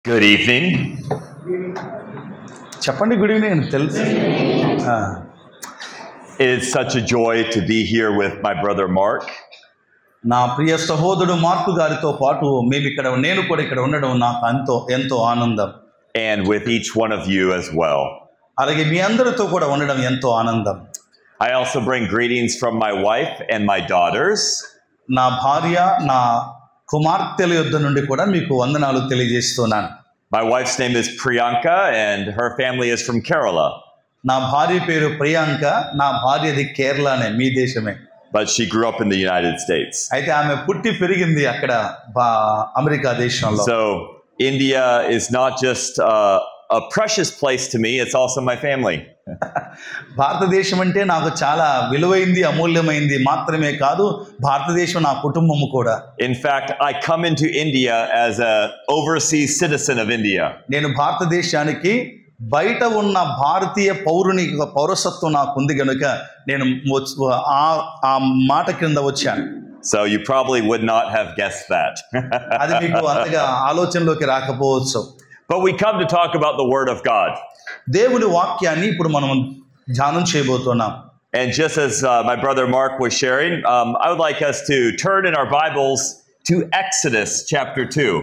Good evening. చెప్పండి good evening తెలుసు. It is such a joy to be here with my brother Mark. నా ప్రియ సహోదరుడు mark గారితో పాటు నేను కూడా ఇక్కడ ఉండడం నాకు ఎంతో ఆనందం. And with each one of you as well. అలాగే మీ అందరితో కూడా ఉండడం ఎంతో ఆనందం. I also bring greetings from my wife and my daughters. నా భార్య నా కుమార్తెల యొద్ద నుండి కూడా మీకు వందనాలు తెలియజేస్తున్నాను. My wife's name is Priyanka and her family is from Kerala. నా భార్య పేరు ప్రియాంక, నా భార్యది కేరళనే, మీ దేశమే. But she grew up in the United States. అయితే ఆమె పుట్టి పెరిగింది అక్కడ అమెరికా దేశంలో. So India is not just a precious place to me, it's also my family. భారతదేశం అంటే నాకు చాలా విలువైంది, అమూల్యమైంది మాత్రమే కాదు, భారతదేశం నా కుటుంబము కూడా. In fact, I come into India as an overseas citizen of India. నేను భారతదేశానికి బయట ఉన్న భారతీయ పౌరసత్వం నాకు ఉంది కనుక నేను ఆ మాట కింద వచ్చాను. So you probably would not have guessed that. అది మీకు అంతగా ఆలోచనలోకి రాకపోవచ్చు. But we come to talk about the Word of God. దేవుని వాక్యాన్ని ఇప్పుడు మనం ధ్యానం చేయబోతున్నాం. And just as my brother Mark was sharing, I would like us to turn in our Bibles to Exodus chapter 2.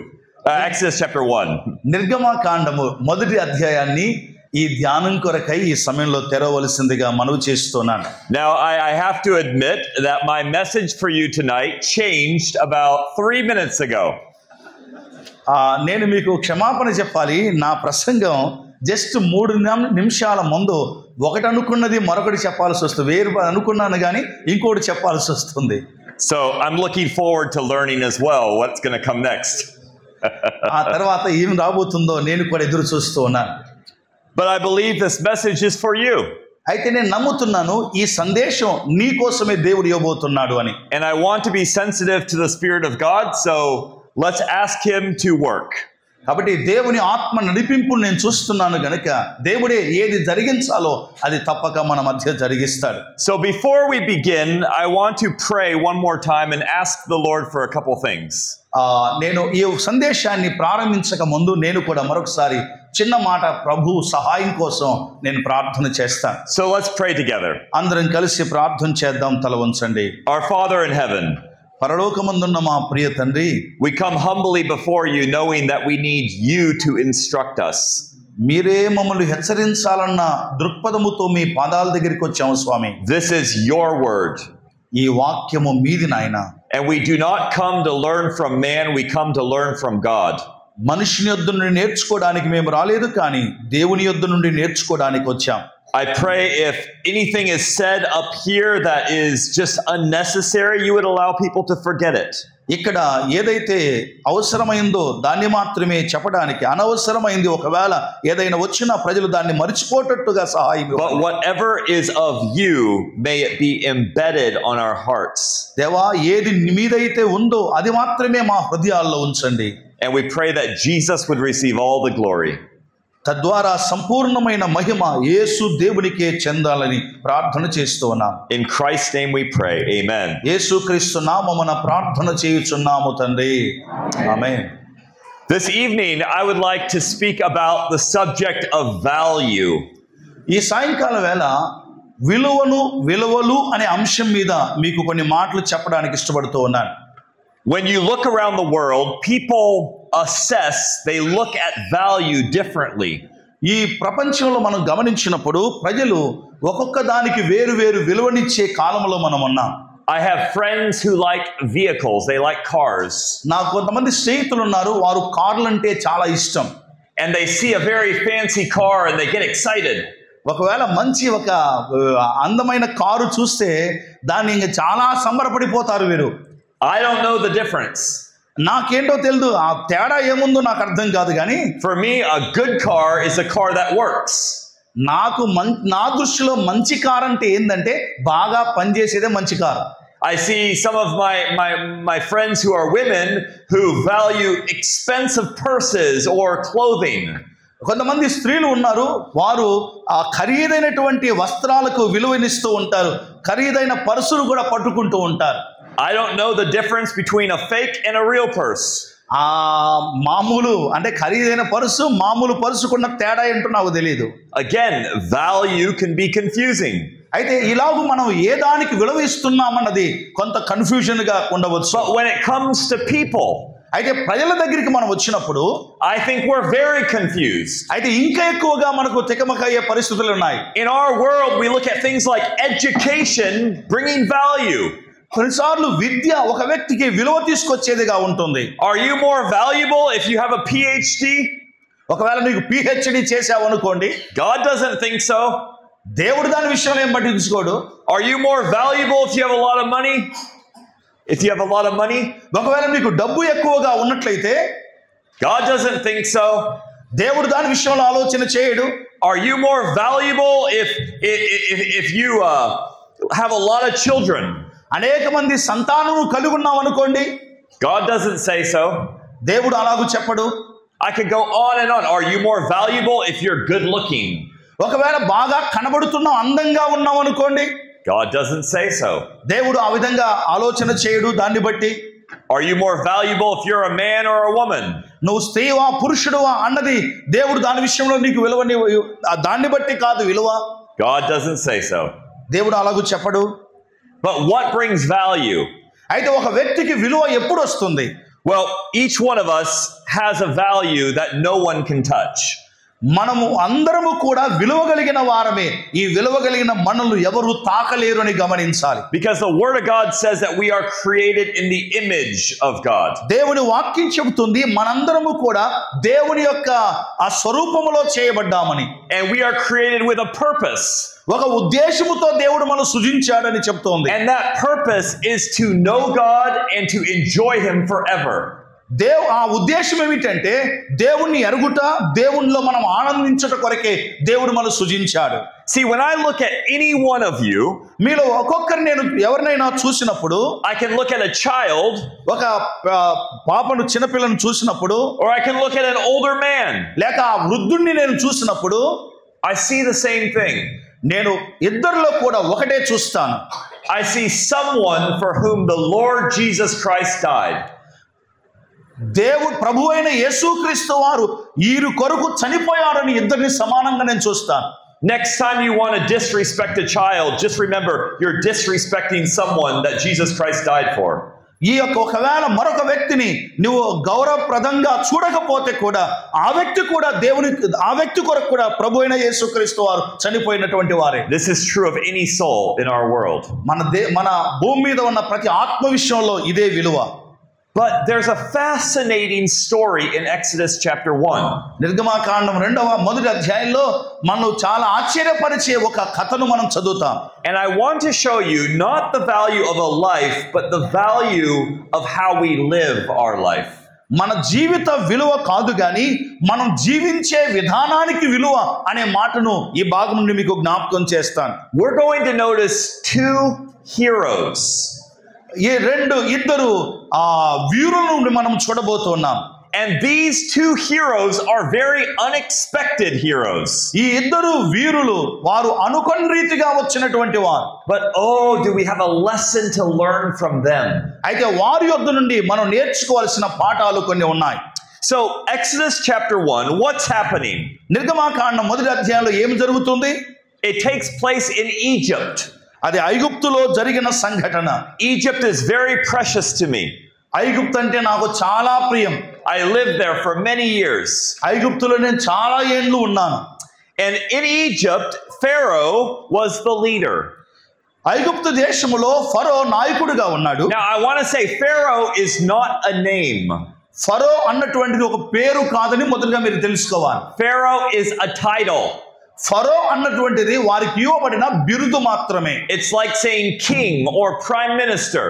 Exodus chapter 1. నిర్గమకాండము మొదటి అధ్యాయాన్ని ఈ ధ్యానం కొరకై ఈ సమయంలో తెరవలసిందిగా మనవి చేస్తున్నాను. Now I have to admit that my message for you tonight changed about 3 minutes ago. నేను మీకు క్షమాపణ చెప్పాలి. నా ప్రసంగం జస్ట్ 3 నిమిషాల ముందు ఒకటి అనుకున్నది మరొకటి చెప్పాల్సి వస్తుంది. వేరు అనుకున్నాను కానీ ఇంకోటి చెప్పాల్సి వస్తుంది. So I'm looking forward to learning as well what's going to come next. ఆ తర్వాత ఏం రాబోతుందో నేను కూడా ఎదురు చూస్తూ ఉన్నాను. But I believe this message is for you. అయితే నేను నమ్ముతున్నాను ఈ సందేశం నీ కోసమే దేవుడు ఇవ్వబోతున్నాడు అని. And I want to be sensitive to the Spirit of God, so let's ask Him to work. కాబట్టి దేవుని ఆత్మ నడిపింపును నేను చూస్తున్నాను గనుక దేవుడే ఏది జరిగించాలో అది తప్పక మన మధ్య జరిగిస్తాడు. So before we begin, I want to pray one more time and ask the Lord for a couple things. నేను ఈ సందేశాన్ని ప్రారంభించక ముందు నేను కూడా మరొకసారి చిన్న మాట ప్రభు సహాయం కోసం నేను ప్రార్థన చేస్తాను. So let's pray together. అందరం కలిసి ప్రార్థన చేద్దాం. తల వంచండి. Our Father in heaven, పరలోకమందున్న మా ప్రియ తండ్రి, we come humbly before you knowing that we need you to instruct us. మీరే మమ్మల్ని హెచ్చరించాలన్న దృక్పథముతో మీ పాదాల దగ్గరికి వచ్చాము స్వామి. This is your word. ఈ వాక్యము మీది నాయన. And we do not come to learn from man, we come to learn from God. మనుషుని యొద్ద నుండి నేర్చుకోవడానికి మేము రాలేదు, కానీ దేవుని యొద్ద నుండి నేర్చుకోవడానికి వచ్చాం. I pray if anything is said up here that is just unnecessary, you would allow people to forget it. ఇక్కడ ఏదైతే అవసరమైందో దాన్ని మాత్రమే చెప్పడానికి, అనవసరమైంది ఒకవేళ ఏదైనా వచ్చినా ప్రజలు దాన్ని మర్చిపోయేటట్టుగా సహాయం. But whatever is of you, may it be embedded on our hearts. దేవా, ఏది మీదైతే ఉందో అది మాత్రమే మా హృదయాల్లో ఉంచండి. And we pray that Jesus would receive all the glory. తద్వారా సంపూర్ణమైన మహిమ యేసు దేవునికే చెందాలని ప్రార్థన చేస్తూ ఉన్నాం. In Christ's name we pray. Amen. యేసుక్రీస్తు నామమున ప్రార్థన చేయుచున్నాము తండ్రి. ఆమేన్. This evening I would like to speak about the subject of value. ఈ సాయంకాలం వేళ విలువలు అనే అంశం మీద మీకు కొన్ని మాటలు చెప్పడానికి ఇష్టపడుతూ ఉన్నాను. When you look around the world, people assess, they look at value differently. ఈ ప్రపంచంలో మనం గమనించినప్పుడు ప్రజలు ఒక్కొక్క దానికి వేరు వేరు విలువనిచ్చే కాలంలో మనం ఉన్నాం. I have friends who like vehicles, they like cars. నాకు కొంతమంది స్నేహితులు ఉన్నారు, వారు కార్లు అంటే చాలా ఇష్టం. And they see a very fancy car and they get excited. ఒకవేళ మంచి ఒక అందమైన కారు చూస్తే దాన్ని ఇంకా చాలా సంబరపడిపోతారు వీరు. I don't know the difference. నాకేంటో తెలియదు, ఆ తేడా ఏముందో నాకు అర్థం కాదు, కానీ For me, a good car is a car that works. నా దృష్టిలో మంచి కారు అంటే ఏంటంటే బాగా పనిచేసేదే మంచి car. I see some of my friends who are women who value expensive purses or clothing. కొంతమంది స్త్రీలు ఉన్నారు, వారు ఆ ఖరీదైనటువంటి వస్త్రాలకు విలువనిస్తూ ఉంటారు, ఖరీదైన పర్సులు కూడా పట్టుకుంటూ ఉంటారు. I don't know the difference between a fake and a real purse. ఆ మామూలు అంటే ఖరీదైన పర్సు మామూలు పర్సుకున్న తేడా ఏంటో నాకు తెలియదు. Again, value can be confusing. అయితే ఇలాగూ మనం ఏ దానికి విలువ ఇస్తున్నామన్నది కొంత కన్ఫ్యూజన్ గా ఉండవచ్చు. But when it comes to people, అయితే ప్రజల దగ్గరికి మనం వచ్చినప్పుడు I think we're very confused. అయితే ఇంకా ఎక్కువగా మనకు తికమక అయ్యే పరిస్థితులు ఉన్నాయి. In our world, we look at things like education bringing value. కొన్నిసార్లు విద్య ఒక వ్యక్తికి విలువ తీసుకొచ్చేదిగా ఉంటుంది. Are you more valuable if you have a PhD? ఒకవేళ నీకు PhD చేసావు అనుకోండి, God doesn't think so. దేవుడు దాని విషయంలో ఏం పట్టించుకోడు. Are you more valuable if you have a lot of money? If you have a lot of money? ఒకవేళ నీకు డబ్బు ఎక్కువగా ఉన్నట్లయితే God doesn't think so. దేవుడు దాని విషయంలో ఆలోచన చేయడు. Are you more valuable if you have a lot of children? అనేక మంది సంతానము కలిగి ఉన్నాం అనుకోండి, God doesn't say so. దేవుడు అలాగూ చెప్పడు. I could go on and on. Are you more valuable if you're good looking? ఒకవేళ బాగా కనబడుతున్నావు, అందంగా ఉన్నావు అనుకోండి, God doesn't say so. దేవుడు ఆ విధంగా ఆలోచన చేయడు. దాన్ని బట్టి Are you more valuable if you're a man or a woman? నువ్వు స్త్రీవా పురుషుడువా అన్నది దేవుడు దాని విషయంలో నీకు విలువని దాన్ని బట్టి కాదు విలువ. God doesn't say so. దేవుడు అలాగూ చెప్పడు. But what brings value? అయితే ఒక వ్యక్తికి విలువ ఎప్పుడు వస్తుంది? Well, each one of us has a value that no one can touch. మనము అందరము కూడా విలువ కలిగిన వారమే. ఈ విలువ కలిగిన మనల్ని ఎవరు తాకలేరు అని గమనించాలి. Because the word of God says that we are created in the image of God. దేవుని వాక్యం చెబుతుంది మనందరము కూడా దేవుని యొక్క ఆ స్వరూపములో చేయబడ్డామని. And we are created with a purpose. ఒక ఉద్దేశముతో దేవుడు మనల్ని సృజించాడని చెప్తోంది. And that purpose is to know God and to enjoy him forever. ఆ ఉద్దేశం ఏమిటంటే దేవుణ్ణి ఎరుగుట, దేవునిలో మనం ఆనందించుట కొరకే దేవుడు మనల్ని సృజించాడు. See, when I look at any one of you, మీలో ఒక్కొక్కరు నేను ఎవరినైనా చూసినప్పుడు, I can look at a child, ఒక పాపను చిన్నపిల్లను చూసినప్పుడు, or I can look at an older man. లేక ఆ వృద్ధుణ్ణి నేను చూసినప్పుడు I see the same thing. నేను ఇద్దరిలో కూడా ఒకటే చూస్తాను. I see someone for whom the Lord Jesus Christ died. దేవుడు ప్రభు అయిన యేసుక్రీస్తు వారు వీరి కొరకు చనిపోయారని ఇద్దరిని సమానంగా నేను చూస్తాను. Next time you want to disrespect a child, just remember you're disrespecting someone that Jesus Christ died for. ఈ యొక్క ఒకవేళ మరొక వ్యక్తిని నువ్వు గౌరవప్రదంగా చూడకపోతే కూడా ఆ వ్యక్తి కూడా ఆ వ్యక్తి కొరకు కూడా ప్రభు అయిన యేసుక్రీస్తు వారు చనిపోయినటువంటి వారే. This is true of any soul in our world. మన భూమి మీద ఉన్న ప్రతి ఆత్మ విషయంలో ఇదే విలువ. But there's a fascinating story in Exodus chapter 1. నిర్గమకాండం మొదటి అధ్యాయంలో మనం చాలా ఆశ్చర్యపరిచే ఒక కథను మనం చదువుతాం. And I want to show you not the value of a life, but the value of how we live our life. మన జీవిత విలువ కాదు గాని మనం జీవించే విధానానికి విలువ అనే మాటను ఈ భాగం నుండి మీకు జ్ఞాపకం చేస్తాను. We're going to notice two heroes. ఈ ఇద్దరు వీరులను మనం చూడబోతున్నాం. And these two heroes are very unexpected heroes. ఈ ఇద్దరు వీరులు వారు అనుకోని రీతిగా వచ్చినటువంటి వారు. But do we have a lesson to learn from them? అయితే వారి యొద్ద నుండి మనం నేర్చుకోవాల్సిన పాఠాలు కొన్ని ఉన్నాయి. So Exodus chapter 1, what's happening? నిర్గమకాండం మొదటి అధ్యాయంలో ఏం జరుగుతుంది? It takes place in Egypt. అది ఐగుప్తులో జరిగిన సంఘటన. Egypt is very precious to me. ఐగుప్తు అంటే నాకు చాలా ప్రియం. I lived there for many years. ఐగుప్తులో నేను చాలా ఏళ్ళు ఉన్నాను. And in Egypt, Pharaoh was the leader. ఐగుప్తు దేశములో ఫరో నాయకుడిగా ఉన్నాడు. Now I want to say Pharaoh is not a name. ఫరో అన్నటువంటిది ఒక పేరు కాదని మొదటగా మీరు తెలుసుకోవాలి. Pharaoh is a title. ఫరో అన్నటువంటిది వారికి ఇవ్వబడిన బిరుదు మాత్రమే. It's like saying king or prime minister.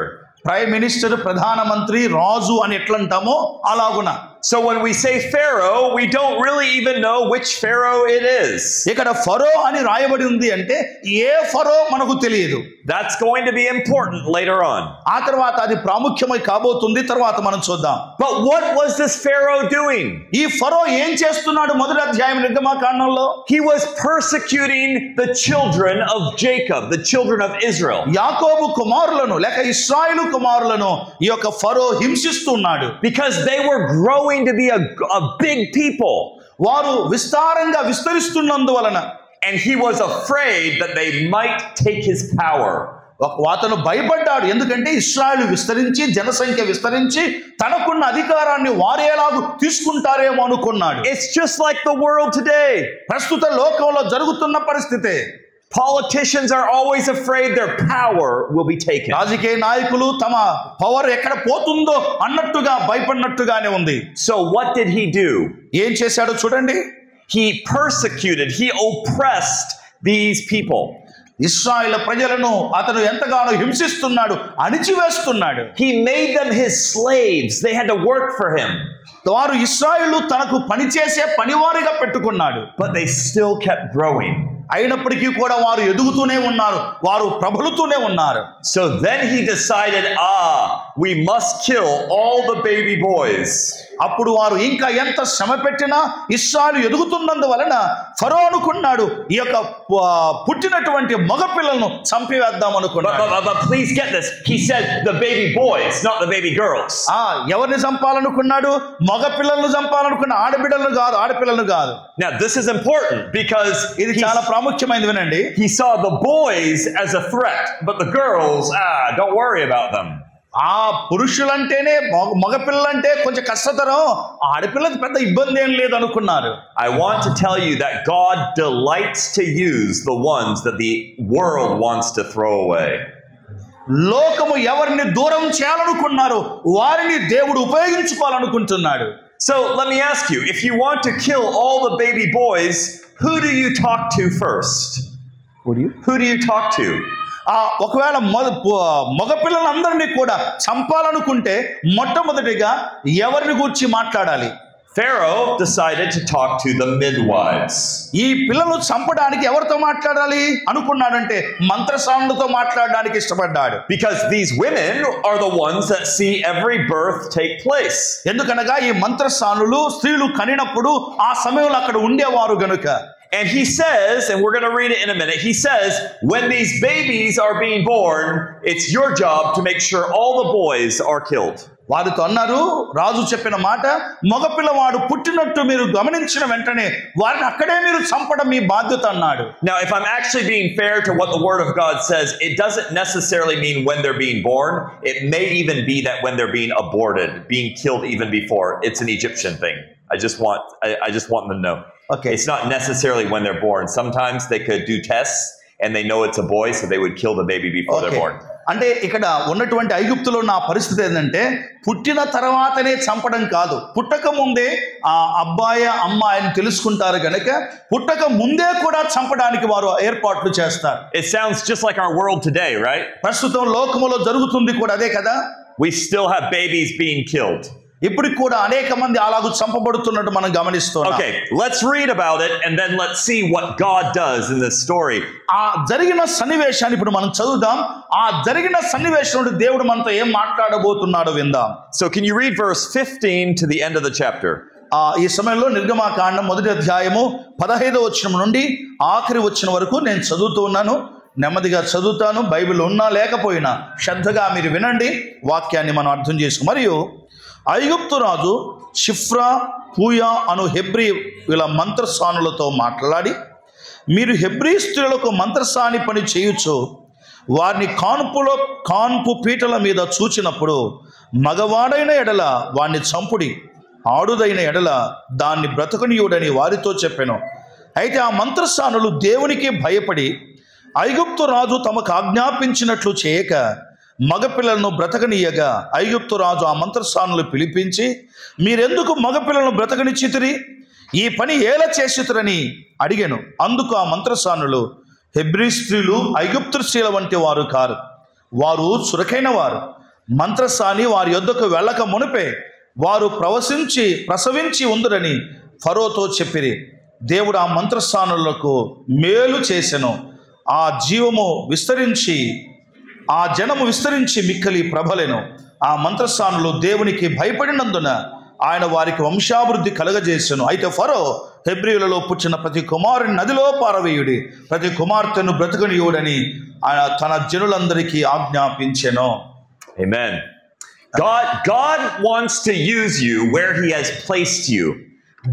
Prime minister, ప్రధానమంత్రి, రాజు అని ఎట్లంటామో అలాగున. So when we say Pharaoh, we don't really even know which Pharaoh it is. ఇక్కడ ఫరో అని రాయబడి ఉంది అంటే ఏ ఫరో మనకు తెలియదు. That's going to be important later on. ఆ తర్వాత అది ప్రాముఖ్యమై కాబోతుంది, తర్వాత మనం చూద్దాం. But what was this Pharaoh doing? ఈ ఫరో ఏం చేస్తున్నాడు? మొదటి అధ్యాయం నిర్గమకాండంలో He was persecuting the children of Jacob, the children of Israel. యాకోబు కుమారులను లేక ఇశ్రాయేలు కుమారులను ఈ యొక్క ఫరో హింసిస్తున్నాడు. Because they were growing to be a big people. వారు విస్తారంగా విస్తరిస్తున్నందువలన And he was afraid that they might take his power. అతను భయపడ్డాడు, ఎందుకంటే ఇశ్రాయేలు విస్తరించి జనసంఖ్య విస్తరించి తనకున్న అధికారాన్ని వారేలాగు తీసుకుంటారేమో అనుకున్నాడు. It's just like the world today. ప్రస్తుత లోకంలో జరుగుతున్న పరిస్థితే. Politicians are always afraid their power will be taken. రాజకీయ నాయకులు తమ పవర్ ఎక్కడ పోతుందో అన్నట్టుగా భయపడినట్టుగానే ఉంది. So what did he do? ఏం చేశాడో చూడండి. He persecuted, he oppressed these people. ఇశ్రాయేలు ప్రజలను అతను ఎంతగానో హింసిస్తున్నాడు, అణిచివేస్తున్నాడు. He made them his slaves. They had to work for him. వారు ఇశ్రాయేలు తనకు పనిచేసే పనివారిగా పెట్టుకున్నాడు. But they still kept growing. అయినప్పటికీ కూడా వారు ఎదుగుతూనే ఉన్నారు, వారు ప్రబలుతూనే ఉన్నారు. So then he decided, we must kill all the baby boys. అప్పుడు వారు ఇంకా ఎంత శ్రమ పెట్టినా ఇశ్రాయేలు ఎదుగుతున్నందువలన ఫరో అనుకున్నాడు, ఈ యొక్క పుట్టినటువంటి మగ పిల్లలను చంపివేద్దాం అనుకున్నాడు. But please get this. He said the baby boys, not the baby girls. ఎవరిని చంపాలనుకున్నాడు? మగ పిల్లలను చంపాలనుకున్న, ఆడబిడ్డలను కాదు, ఆడపిల్లలను కాదు. Now this is important because ఇది చాలా ప్రాముఖ్యమైనది, వినండి. He saw the boys as a threat, but the girls, don't worry about them. పురుషులంటేనే మగపిల్లలంటే కొంచెం కష్టతరం, ఆడపిల్లకి పెద్ద ఇబ్బంది ఏం లేదు అనుకున్నారు. I want to tell you that God delights to use the ones that the world wants to throw away. లోకము ఎవరిని దూరం చేయాలనుకున్నారో వారిని దేవుడు ఉపయోగించుకోవాలనుకుంటున్నాడు. So let me ask you, if you want to kill all the baby boys, who do you talk to first? Who do you talk to? ఒకవేళ మగపిల్లలందరినీ కూడా చంపాలనుకుంటే మొట్టమొదటిగా ఎవరిని గురించి మాట్లాడాలి? Pharaoh decided to talk to the midwives. ఈ పిల్లలు చంపడానికి ఎవరితో మాట్లాడాలి అనుకున్నాడంటే మంత్రసానులతో మాట్లాడడానికి ఇష్టపడ్డాడు. Because these women are the ones that see every birth take place. ఎందుకనగా ఈ మంత్రసానులు స్త్రీలు కనినప్పుడు ఆ సమయంలో అక్కడ ఉండేవారు గనుక. And he says, and we're going to read it in a minute, he says, when these babies are being born, it's your job to make sure all the boys are killed. వారితో అన్నారు, రాజు చెప్పిన మాట, మగపిల్లవాడు పుట్టినట్టు మీరు గమనించిన వెంటనే వారిని అక్కడే మీరు చంపడం మీ బాధ్యత అన్నాడు. Now, if I'm actually being fair to what the Word of God says, it doesn't necessarily mean when they're being born. It may even be that when they're being aborted, being killed even before. It's an Egyptian thing. I just want them to know. Okay. It's not necessarily when they're born. Sometimes they could do tests and they know it's a boy, so they would kill the baby before they're born. అంటే ఇక్కడ ఉన్నటువంటి ఐగుప్తులో ఉన్న పరిస్థితి ఏంటంటే పుట్టిన తర్వాతనే చంపడం కాదు, పుట్టక ముందే ఆ అబ్బాయి అమ్మాయిని తెలుసుకుంటారు కనుక పుట్టక ముందే కూడా చంపడానికి వారు ఏర్పాట్లు చేస్తారు. It sounds just like our world today, right? ప్రస్తుతం లోకములో జరుగుతుంది కూడా అదే కదా. We still have babies being killed. ఇప్పుడు కూడా అనేక మంది అలాగూ చంపబడుతున్నట్టు మనం గమనిస్తున్నాం. Okay, let's read about it and then let's see what God does in this story. ఆ జరిగిన సన్నివేశాన్ని ఇప్పుడు మనం చదువుదాం. ఆ జరిగిన సన్నివేశంలో దేవుడు మనతో ఏం మాట్లాడబోతున్నాడో విందాం. So can you read verse 15 to the end of the chapter? ఈ సమయంలో నిర్గమకాండం మొదటి అధ్యాయము 15వ వచనం నుండి ఆఖరి వచనం వరకు నేను చదువుతూ ఉన్నాను. నెమ్మదిగా చదువుతాను, బైబిల్ ఉన్నా లేకపోయినా శ్రద్ధగా మీరు వినండి, వాక్యాన్ని మనం అర్థం చేసుకు. మరియు ఐగుప్తు రాజు షిఫ్రా పూయా అను హెబ్రీ వీళ్ళ మంత్రసానులతో మాట్లాడి, మీరు హెబ్రీ స్త్రీలకు మంత్రసాని పని చేయొచ్చు, వారిని కాన్పు పీటల మీద చూచినప్పుడు మగవాడైన ఎడల వాణ్ణి చంపుడి, ఆడుదైన ఎడల దాన్ని బ్రతకనీయుడని వారితో చెప్పెను. అయితే ఆ మంత్రసానులు దేవునికి భయపడి ఐగుప్తు రాజు తమకు ఆజ్ఞాపించినట్లు చేయక మగపిల్లలను బ్రతకనీయగా ఐగుప్తు రాజు ఆ మంత్రసానులు పిలిపించి, మీరెందుకు మగపిల్లలను బ్రతకనిచ్చితిరి? ఈ పని ఏలా చేసితురని అడిగాను. అందుకు ఆ మంత్రసానులు, హెబ్రీ స్త్రీలు ఐగుప్తు స్త్రీల వంటి వారు కారు, వారు చురుకైన వారు. మంత్రసాని వారి యొద్దకు వెళ్ళక మునిపే వారు ప్రసవించి ఉందురని ఫరోతో చెప్పిరి. దేవుడు ఆ మంత్రస్థానులకు మేలు చేసెను. ఆ జనము విస్తరించి మిక్కలి ప్రబలెను. ఆ మంత్రస్థానులు దేవునికి భయపడినందున ఆయన వారికి వంశాభివృద్ధి కలగజేసెను. అయితే ఫరో హెబ్రీయులలో పుట్టిన ప్రతి కుమారుని నదిలో పారవేయుడి, ప్రతి కుమార్తెను బ్రతుకనియుడని ఆయన తన జనులందరికీ ఆజ్ఞాపించెను. Amen. God wants to use you where he has placed you.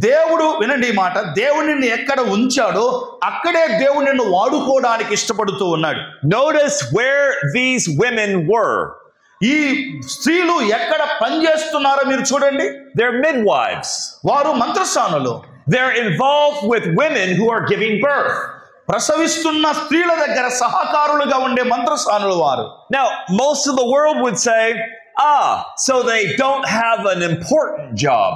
దేవుడు, వినండి ఈ మాట, దేవుడు నిన్ను ఎక్కడ ఉంచాడో అక్కడే దేవుడు నిన్ను వాడుకోవడానికి ఇష్టపడుతూ ఉన్నాడు. Notice where these women were. ఈ స్త్రీలు ఎక్కడ పనిచేస్తున్నారో మీరు చూడండి. They're midwives. వారు మంత్రస్థానులు. They're involved with women who are giving birth. ప్రసవిస్తున్న స్త్రీల దగ్గర సహకారులుగా ఉండే మంత్రస్థానులు వారు. Now, most of the world would say, so they don't have an important job.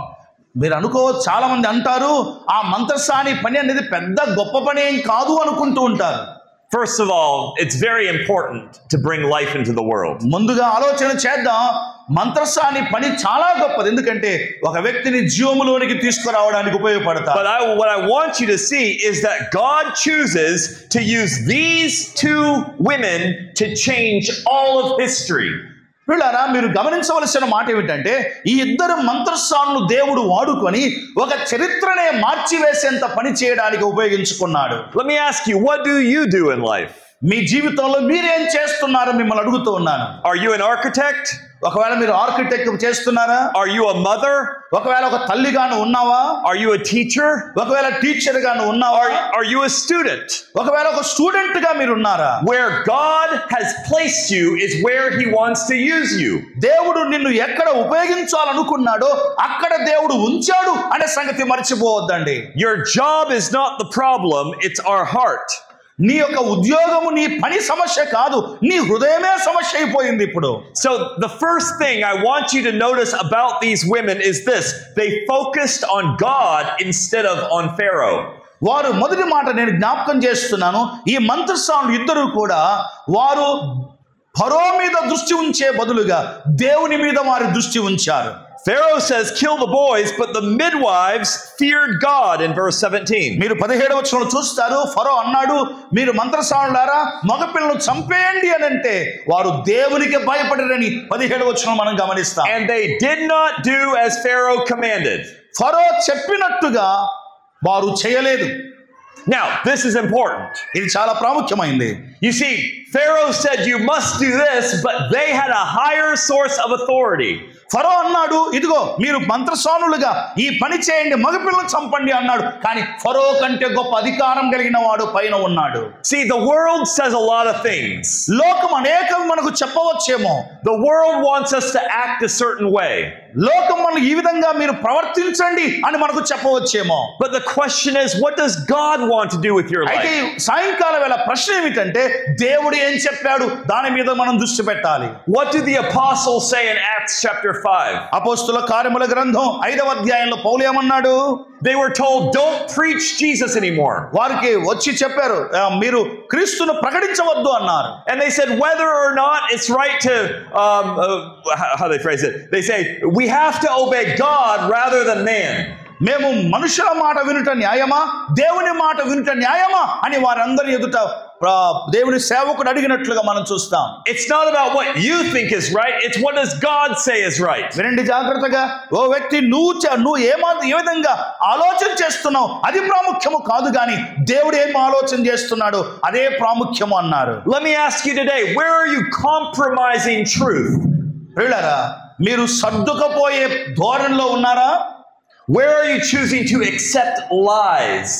మీరు అనుకోవచ్చు, చాలా మంది అంటారు ఆ మంత్రస్థాని పని అనేది పెద్ద గొప్ప పని ఏం కాదు అనుకుంటూ ఉంటారు. First of all, it's very important to bring life into the world. ముందుగా ఆలోచన చేద్దాం, మంత్రస్థాని పని చాలా గొప్పది, ఎందుకంటే ఒక వ్యక్తిని జీవములోనికి తీసుకురావడానికి ఉపయోగపడతారు. But what I want you to see is that God chooses to use these two women to change all of history. వీళ్ళారా, మీరు గమనించవలసిన మాట ఏమిటంటే ఈ ఇద్దరు మంత్రస్థానులు దేవుడు వాడుకొని ఒక చరిత్రనే మార్చివేసేంత పని చేయడానికి ఉపయోగించుకున్నాడు. Let me ask you, what do you do in life? మీ జీవితంలో మీరేం చేస్తున్నారో మిమ్మల్ని అడుగుతూ ఉన్నాను. Are you an architect? ఒకవేళ మీరు ఆర్కిటెక్ట్ చేస్తున్నారా? Are you a mother? ఒకవేళ ఒక తల్లిగాను ఉన్నావా? Are you a teacher? ఒకవేళ టీచర్ గాను ఉన్నావా? Are you a student? ఒకవేళ ఒక స్టూడెంట్ గా మీరు ఉన్నారా? Where God has placed you is where he wants to use you. దేవుడు నిన్ను ఎక్కడ ఉపయోగించాలనుకున్నాడో అక్కడ దేవుడు ఉంచాడు అనే సంగతి మర్చిపోవద్దండి. Your job is not the problem, it's our heart. నీ యొక్క ఉద్యోగము, నీ పని సమస్య కాదు, నీ హృదయమే సమస్య అయిపోయింది ఇప్పుడు. So the first thing I want you to notice about these women is this: they focused on God instead of on Pharaoh. వారు, మొదటి మాట నేను జ్ఞాపకం చేస్తున్నాను, ఈ మంత్రస్థానులు ఇద్దరు కూడా వారు ఫరో మీద దృష్టి ఉంచే బదులుగా దేవుని మీద వారి దృష్టి ఉంచారు. Pharaoh says, kill the boys, but the midwives feared God in verse 17. మీరు 17వ వచనంలో చూస్తారు, ఫరో అన్నాడు, మీరు మంత్రస్థానులారా మగపిల్లలను చంపేయండి అని అంటే వారు దేవునికి భయపడరని 17వ వచనం మనం గమనిస్తాం. And they did not do as Pharaoh commanded. ఫరో చెప్పినట్టుగా వారు చేయలేదు. Now, this is important. ఇది చాలా ప్రాముఖ్యమైంది. You see, Pharaoh said you must do this, but they had a higher source of authority. ఫరో అన్నాడు, ఇదిగో మీరు మంత్రస్థానులుగా ఈ పని చేయండి, మగపిల్లలను చంపండి అన్నాడు. కానీ ఫరో కంటే గొప్ప అధికారం కలిగిన వాడు పైన ఉన్నాడు. See, the world says a lot of things. లోకం అనేకం మనకు చెప్పవచ్చేమో. The world wants us to act a certain way. లోకం మనకు ఈ విధంగా మీరు ప్రవర్తించండి అని మనకు చెప్పవచ్చేమో. But the question is, what does God want to do with your life? అయితే సాయంకాలం వేళ ప్రశ్న ఏమిటంటే దేవుడు ఏం చెప్పాడు దాని మీద మనం దృష్టి పెట్టాలి. What did the apostles say in Acts chapter 5? అపోస్తుల కార్యముల గ్రంథం 5వ అధ్యాయంలో పౌలు ఏమన్నాడు? They were told, don't preach Jesus anymore. వారికి వచ్చి చెప్పారు, మీరు క్రీస్తును ప్రకటించవద్దు అన్నారు. And they said whether or not it's right to how they phrase it, they say we have to obey God rather than man. మేము మనుషుల మాట వినుట న్యాయమా, దేవుని మాట వినుట న్యాయమా అని వారందరి ఎదుట దేవుని సేవకుడు అడిగినట్లుగా మనం చూస్తాం. It's not about what you think is right, it's what does God say is right. వినండి జాగ్రత్తగా, ఓ వ్యక్తి నువ్వు ఏ విధంగా ఆలోచన చేస్తున్నావు అది ప్రాముఖ్యము కాదు, కానీ దేవుడు ఏం ఆలోచన చేస్తున్నాడు అదే ప్రాముఖ్యము అన్నారు. Let me ask you today, where are you compromising truth? ప్రియులారా, మీరు సర్దుకపోయే ధోరణిలో ఉన్నారా? Where are you choosing to accept lies?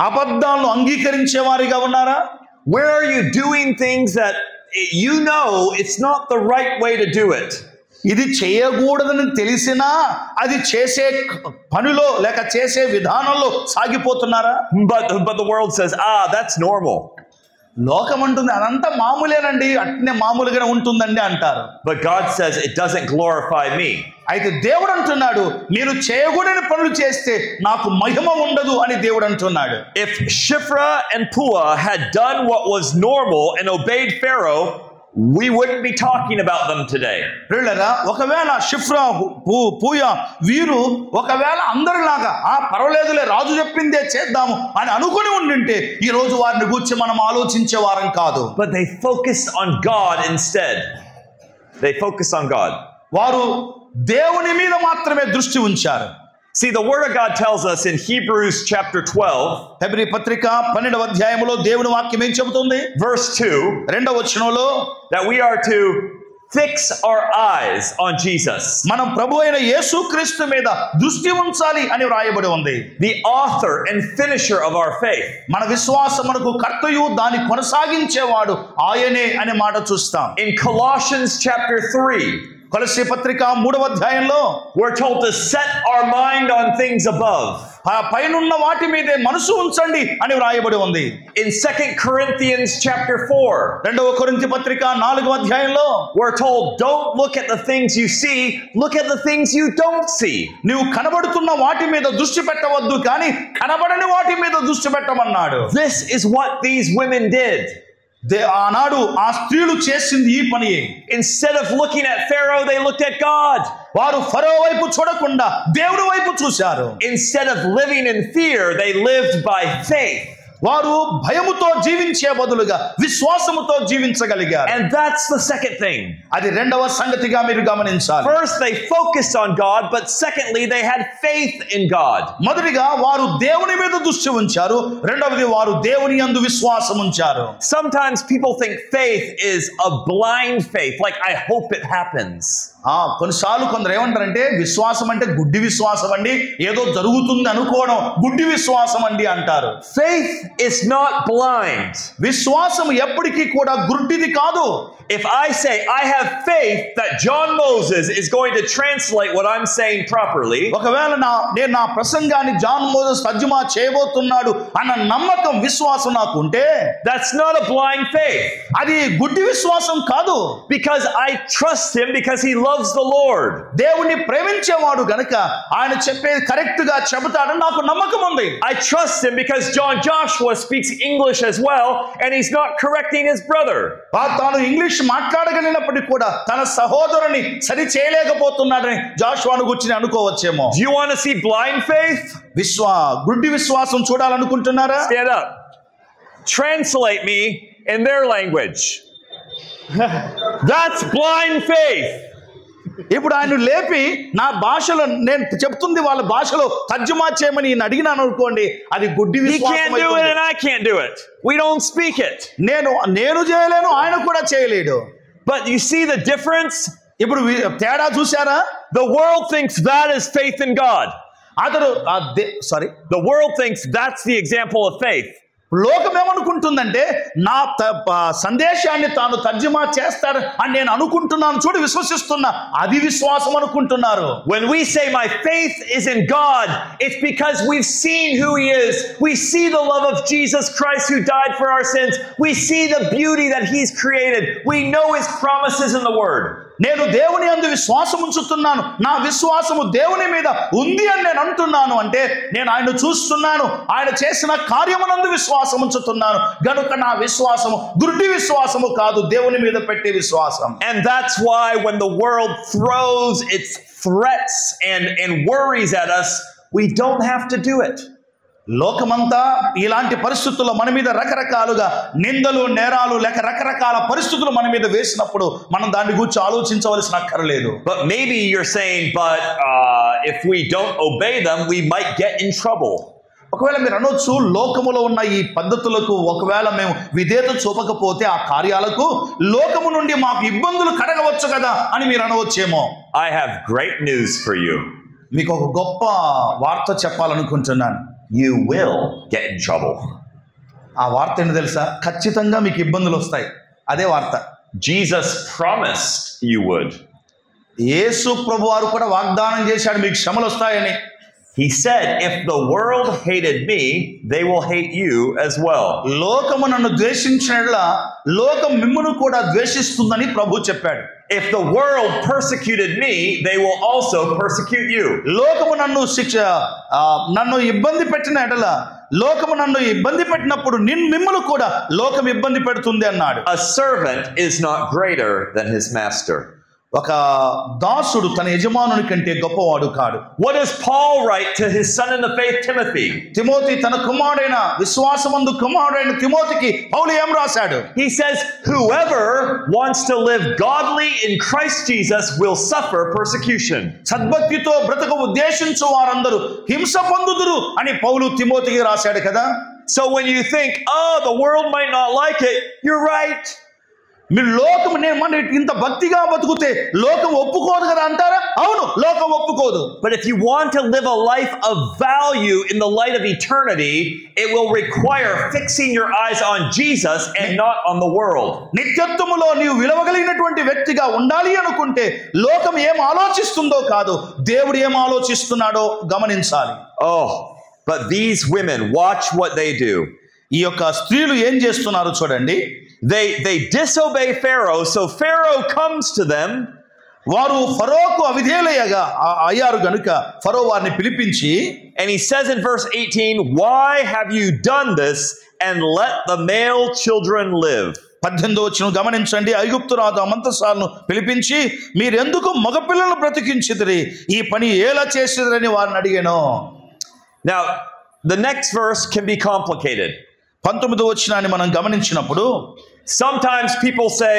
అబద్ధాలను అంగీకరించే వారిగా ఉన్నారా? Where are you doing things that you know it's not the right way to do it? ఇది చేయకూడదని తెలిసినా అది చేసే పనిలో లేక చేసే విధానంలో సాగిపోతున్నారా? But the world says, that's normal. లోకం అంటుంది అదంతా మామూలేనండి, అట్నే మామూలుగానే ఉంటుందండి అంటారు. But God says it doesn't glorify me. అయితే దేవుడు అంటున్నాడు, మీరు చేయకూడని పనులు చేస్తే నాకు మహిమ ఉండదు అని దేవుడు అంటున్నాడు. If Shifra and Pua had done what was normal and obeyed Pharaoh, we wouldn't be talking about them today. ప్రియులారా, ఒకవేళ షిఫ్రా పూయ వీరు ఒకవేళ అందరిలాగా పర్వాలేదులే రాజు చెప్పిందే చేద్దాము అని అనుకుని ఉండింటే ఈ రోజు వారిని గురించి మనం ఆలోచించే వారం కాదు. But they focused on God instead. They focused on God. వారు దేవుని మీద మాత్రమే దృష్టి ఉంచారు. See, the word of God tells us in Hebrews chapter 12, Hebrew పత్రిక 12వ అధ్యాయములో దేవుని వాక్యం ఏం చెబుతుంది? verse 2, 2వ వచనంలో that we are to fix our eyes on Jesus. మనం ప్రభు అయిన యేసుక్రీస్తు మీద దృష్టి ఉంచాలి అని వ్రాయబడి ఉంది. The author and finisher of our faith. మన విశ్వాసమునకు కర్తయు దాన్ని కొనసాగించేవాడు ఆయనే అనే మాట చూస్తాం. In Colossians chapter 3, కొలస్సీ పత్రిక 3వ అధ్యాయంలో we're told to set our mind on things above. పైనున్న వాటి మీదే మనసు ఉంచండి అని వ్రాయబడి ఉంది. In 2 Corinthians chapter 4, 2వ కొరింథీ పత్రిక 4వ అధ్యాయంలో we're told don't look at the things you see, look at the things you don't see. నీవు కనబడుతున్న వాటి మీద దృష్టి పెట్టవద్దు, కానీ కనబడని వాటి మీద దృష్టి పెట్టమన్నాడు. This is what these women did. ఆనాడు ఆ స్త్రీలు చేసింది ఈ పని. Instead of looking at Pharaoh, they looked at God. వారు ఫరో వైపు చూడకుండా దేవుని వైపు చూశారు. Instead of living in fear, they lived by faith. వారు భయముతో జీవించే బదులుగా విశ్వాసముతో జీవించగలిగారు. And that's the second thing. అది రెండవ సంగతిగా మీరు గమనించాలి. First, they focused on God, but secondly, they had faith in God. మొదటిగా వారు దేవుని మీద దృష్టి ఉంచారు, రెండవది వారు దేవుని యందు విశ్వాసం ఉంచారు. Sometimes people think faith is a blind faith, like I hope it happens. కొన్నిసార్లు కొందరు ఏమంటారంటే విశ్వాసం అంటే గుడ్డి విశ్వాసం అండి, ఏదో జరుగుతుంది అనుకోవడం గుడ్డి విశ్వాసం అండి అంటారు. Faith is not blind. విశ్వాసం ఎప్పటికీ కూడా గుడ్డిది కాదు. If I say I have faith that John Moses is going to translate what I'm saying properly, ఒకవేళ నేను నా ప్రసంగాన్ని జాన్ మోసెస్ తర్జుమా చేయబోతున్నాడు అన్న నమ్మకం విశ్వాసం నాకు ఉంటే, that's not a blind faith. అది గుడ్డి విశ్వాసం కాదు. Because I trust him because he loves the Lord. దేవుని ప్రేమించేవాడు గనుక ఆయన చెప్పేది కరెక్ట్ గా చెబుతాడని నాకు నమ్మకం ఉంది. I trust him because John Joshua speaks English as well and he's not correcting his brother. తాను ఇంగ్లీష్ మాట్లాడగలిగినప్పటికీ కూడా తన సహోదరుని సరి చేయలేకపోతున్నాడని జాషువాను గురించి అనుకోవచ్చేమో. Do you want to see blind faith? గుడ్డి విశ్వాసం చూడాలనుకుంటున్నారా? Stand up. Translate me in their language. That's blind faith. ఇప్పుడు ఆయన లేపి నా భాషలో నేను చెప్తుంది వాళ్ళ భాషలో తర్జుమా చేయమని నేను అడిగినాను అనుకోండి, అది గుడ్డి విశ్వాసం. He can't do it and I can't do it. We don't speak it. నేను చేయలేను, ఆయన కూడా చేయలేడు. But you see the difference? ఇప్పుడు తేడా చూసారా? The world thinks that is faith in God. The world thinks that's the example of faith. లోకం ఏమనుకుంటుందంటే నా సందేశాన్ని తాను తర్జుమా చేస్తాడు అని నేను అనుకుంటున్నాను, చూడు విశ్వసిస్తున్నా, అది విశ్వాసం అనుకుంటున్నారు. When we say my faith is in God, it's because we've seen who he is. We see the love of Jesus Christ who died for our sins. We see the beauty that he's created. We know his promises in the word. నేను దేవుని యందు విశ్వాసం ఉంచుతున్నాను, నా విశ్వాసము దేవుని మీద ఉంది అని నేను అంటున్నాను అంటే నేను ఆయన చూస్తున్నాను, ఆయన చేసిన కార్యమునందు విశ్వాసం ఉంచుతున్నాను గనుక నా విశ్వాసము గుడ్డి విశ్వాసము కాదు, దేవుని మీద పెట్టే విశ్వాసం. And that's why when the world throws its threats and worries at us, we don't have to do it. లోకమంతా ఇలాంటి పరిస్థితుల్లో మన మీద రకరకాలుగా నిందలు నేరాలు లేక రకరకాల పరిస్థితులు మన మీద వేసినప్పుడు మనం దాని గురించి ఆలోచించవలసిన అక్కర్లేదు. But maybe you're saying, but if we don't obey them, we might get in trouble. ఒకవేళ మీరు అనొచ్చు, లోకములో ఉన్న ఈ పద్ధతులకు ఒకవేళ మేము విధేయత చూపకపోతే ఆ కార్యాలకు లోకము నుండి మాకు ఇబ్బందులు కడగవచ్చు కదా అని మీరు అనవచ్చేమో. I have great news for you. మీకు ఒక గొప్ప వార్త చెప్పాలనుకుంటున్నాను. You will get in trouble. ఆ వార్త ఏంటో తెలుసా? ఖచ్చితంగా మీకు ఇబ్బందులు వస్తాయి. అదే వార్త. Jesus promised you would. యేసు ప్రభువారు కూడా వాగ్దానం చేశాడు మీకు శ్రమలు వస్తాయని. He said, if the world hated me, they will hate you as well. లోకము నన్ను ద్వేషించినట్లా లోకం మిమ్మును కూడా ద్వేషిస్తుందని ప్రభు చెప్పాడు. If the world persecuted me, they will also persecute you. లోకము నన్ను ఇబ్బంది పెట్టిన ఎడల లోకము నన్ను ఇబ్బంది పెట్టినప్పుడు మిమ్మల్ని కూడా లోకం ఇబ్బంది పెడుతుంది అన్నాడు. A servant is not greater than his master. ఒక దాసుడు తన యజమానుని కంటే గొప్పవాడు కాడు. What does Paul write to his son in the faith, Timothy? Timothy తన కుమారుడైన విశ్వాసమందు కుమారుడైన తిమోతికి పౌలు ఏం రాశాడు? He says, whoever wants to live godly in Christ Jesus will suffer persecution. సద్భక్తితో బ్రతుకు ఉద్దేశించు వారందరూ హింస పొందుదురు అని పౌలు తిమోతికి రాశాడు కదా. So when you think, oh, the world might not like it, you're right. మీరు లోకం మన ఇంత భక్తిగా బతుకుతే లోకం ఒప్పుకోదు కదా అంటారా? అవును, లోకం ఒప్పుకోదు. But if you want to live a life of value in the light of eternity, it will require fixing your eyes on Jesus and not on the world. నిత్యత్వములో నీవు విలువగలిగినటువంటి వ్యక్తిగా ఉండాలి అనుకుంటే లోకం ఏం ఆలోచిస్తుందో కాదు, దేవుడు ఏం ఆలోచిస్తున్నాడో గమనించాలి. Oh, but these women, watch what they do. ఈ యొక్క స్త్రీలు ఏం చేస్తున్నారు చూడండి. They disobey Pharaoh, so Pharaoh comes to them. వారు ఫరోకు అవిధేయులయ్యగా అయ్యారు గనుక ఫరో వారిని పిలిపించి, and he says in verse 18, why have you done this and let the male children live? 18వ వచనం గమనించండి. ఐగుప్తు రాజు మంత్రసాలను పిలిపించి, మీరెందుకు మగపిల్లలను బ్రతికించిదిరి, ఈ పని ఎలా చేసిదిరని వారిని అడిగాను. Now the next verse can be complicated. 19వ వచనాన్ని మనం గమనించినప్పుడు sometimes people say,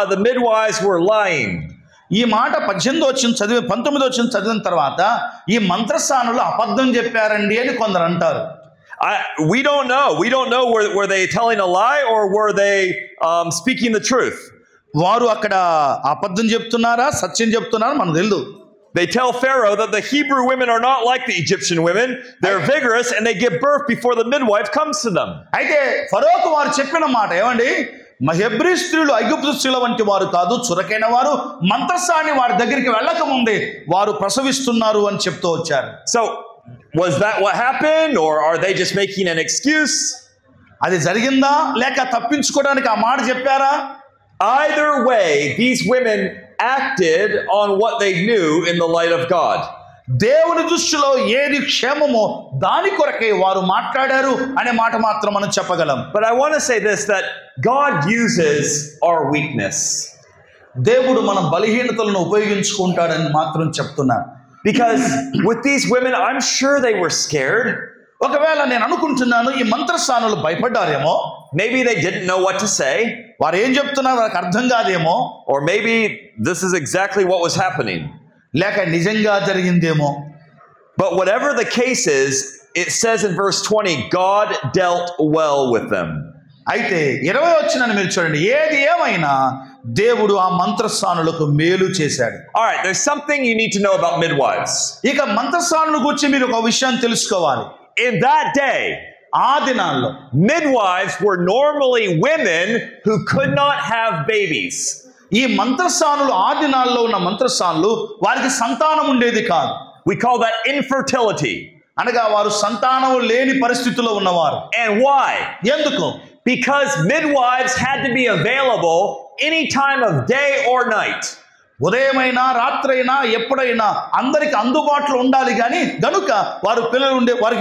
the midwives were lying. ఈ మాట 19వ వచనం చదివిన తర్వాత ఈ మంత్రసానులు అబద్ధం చెప్పారండి అని కొందరు అంటారు. We don't know were they telling a lie or were they speaking the truth. వారు అక్కడ అబద్ధం చెప్తున్నారా సత్యం చెప్తున్నారా మనకు తెలియదు. They tell Pharaoh that the Hebrew women are not like the Egyptian women. They're vigorous and they give birth before the midwife comes to them. అయితే ఫరోకు వారు చెప్పిన మాట ఏమండి, హెబ్రీ స్త్రీలు ఐగుప్తు స్త్రీల వంటి వారు కాదు, చురకైన వారు, మంత్రసాని వారి దగ్గరికి వెళ్ళక ముందే వారు ప్రసవిస్తున్నారు అని చెప్తూ వచ్చారు. So was that what happened or are they just making an excuse? అది జరిగిందా లేక తప్పించుకోవడానికి ఆ మాట చెప్పారా? Either way, these women acted on what they knew in the light of God. దేవుని దృష్టిలో ఏది క్షేమమో దాని కొరకే వారు మాట్లాడారు అనే మాట మాత్రం మనం చెప్పగలం. But I want to say this, that God uses our weakness. దేవుడు మన బలహీనతలను ఉపయోగించుకుంటాడని మాత్రం చెప్తున్నాను. Because with these women, I'm sure they were scared. ఒకవేళ నేను అనుకుంటున్నాను ఈ మంత్రసానులు భయపడ్డారేమో. Maybe they didn't know what to say. వారు ఏం చెప్తున్నారు వాళ్ళకి అర్థం కాదేమో. Or maybe this is exactly what was happening. లేక నిజంగా జరిగిందేమో. But whatever the case is, it says in verse 20, God dealt well with them. అయితే 20 వచనాన్ని మీరు చూడండి. ఏది ఏమైనా దేవుడు ఆ మంత్రసానులకు మేలు చేశాడు. All right, there's something you need to know about midwives. ఇక మంత్రసానుల గురించి మీరు ఒక విషయాన్ని తెలుసుకోవాలి. In that day, ఆ దినాల్లో midwives were normally women who could not have babies. ఈ మంత్రసానులు ఆ దినాల్లో ఉన్న మంత్రసానులు వారికి సంతానం ఉండేది కాదు. We call that infertility. అనగా వారు సంతానం లేని పరిస్థితిలో ఉన్నవారు. And why? ఎందుకు? Because midwives had to be available any time of day or night. ఉదయమైనా రాత్రైనా ఎప్పుడైనా అందరికి అందుబాటులో ఉండాలి కానీ గనుక వారికి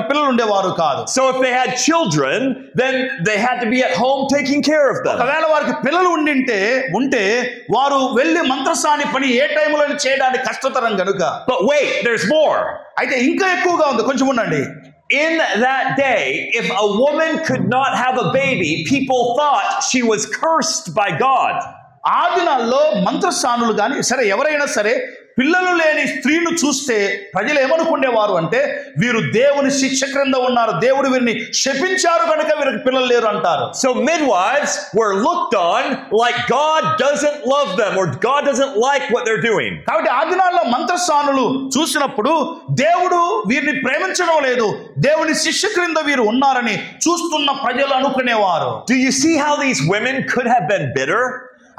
పిల్లలు ఉండేవారు కాదు. So if they had children, then they had to be at home taking care of them. ఒకవేళ వారికి పిల్లలు ఉంటే వారు వెళ్ళి మంత్రసాని పని ఏ టైంలో చేయడానికి కష్టతరం గనుక. But wait, there's more. అయితే ఇంకా ఎక్కువగా ఉంది, కొంచెం ఉండండి. In that day, if a woman could not have a baby, people thought she was cursed by God. ఆ దినాల్లో మంత్రసానులు కానీ సరే ఎవరైనా సరే పిల్లలు లేని స్త్రీను చూస్తే ప్రజలు ఏమనుకునేవారు అంటే వీరు దేవుని శిక్ష క్రింద ఉన్నారు, దేవుడు వీరిని శపించారు కనుక వీరికి పిల్లలు లేరు అంటారు. So midwives were looked on like God doesn't love them or God doesn't like what they're doing. కాబట్టి ఆ దినాల్లో మంత్రసానులు చూసినప్పుడు దేవుడు వీరిని ప్రేమించడం లేదు, దేవుని శిక్ష క్రింద వీరు ఉన్నారని చూస్తున్న ప్రజలు అనుకునేవారు. Do you see how these women could have been bitter?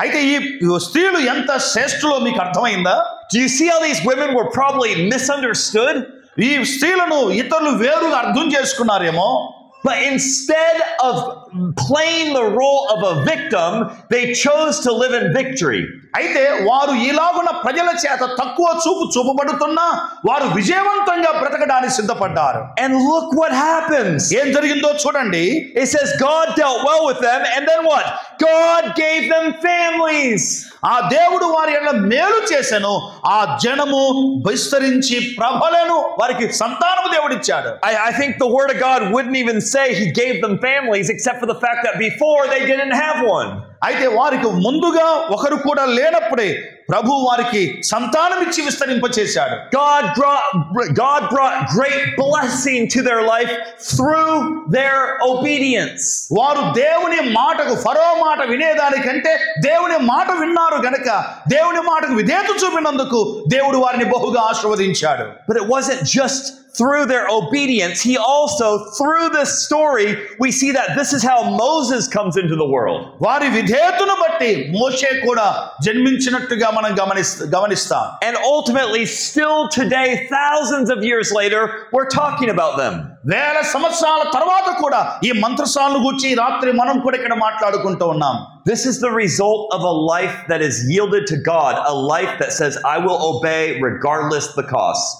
అయితే ఈ స్త్రీలు ఎంత శ్రేష్ఠులో మీకు అర్థమైందా? Do you see how these women were probably misunderstood? ఈ స్త్రీలను ఇతరులు వేరుగా అర్థం చేసుకున్నారేమో. But instead of playing the role of a victim, they chose to live in victory. అయితే వారు ఇలాగున్న ప్రజల చేత తక్కువ చూపబడుతున్నా వారు విజయవంతంగా బ్రతకడానికి సిద్ధపడ్డారు. And look what happens. ఏం జరిగిందో చూడండి. It says God dealt well with them, and then what? God gave them families. ఆ దేవుడు వారి ఎడల మేలు చేసెను, ఆ జనము విస్తరించి ప్రబలెను, వారికి సంతానము దేవుడిచ్చాడు. I think the word of God wouldn't even say he gave them families, except for the fact that before they didn't have one. అయితే వారికి ముందుగా ఒకరు కూడా లేనప్పుడే ప్రభు వారికి సంతానం ఇచ్చి విస్తరింపచేశాడు. God brought great blessing to their life through their obedience. వారు దేవుని మాటకు, ఫరో మాట వినేదానికంటే దేవుని మాట విన్నారు గనుక దేవుని మాటకు విధేయత చూపినందుకు దేవుడు వారిని బహుగా ఆశీర్వదించాడు. But it wasn't just through their obedience. He also, through this story, we see that this is how Moses comes into the world. వారి విధేయతను బట్టి మోషే కూడా జన్మించినట్టుగా మనం గమనిస్తాం. And ultimately, still today, thousands of years later, we're talking about them. వేల సంవత్సరాల తర్వాత కూడా ఈ మంత్రసాలను గురించి రాత్రి మనం కూడా ఇక్కడ మాట్లాడుకుంటూ ఉన్నాం. This is the result of a life that is yielded to God, a life that says, I will obey regardless the cost.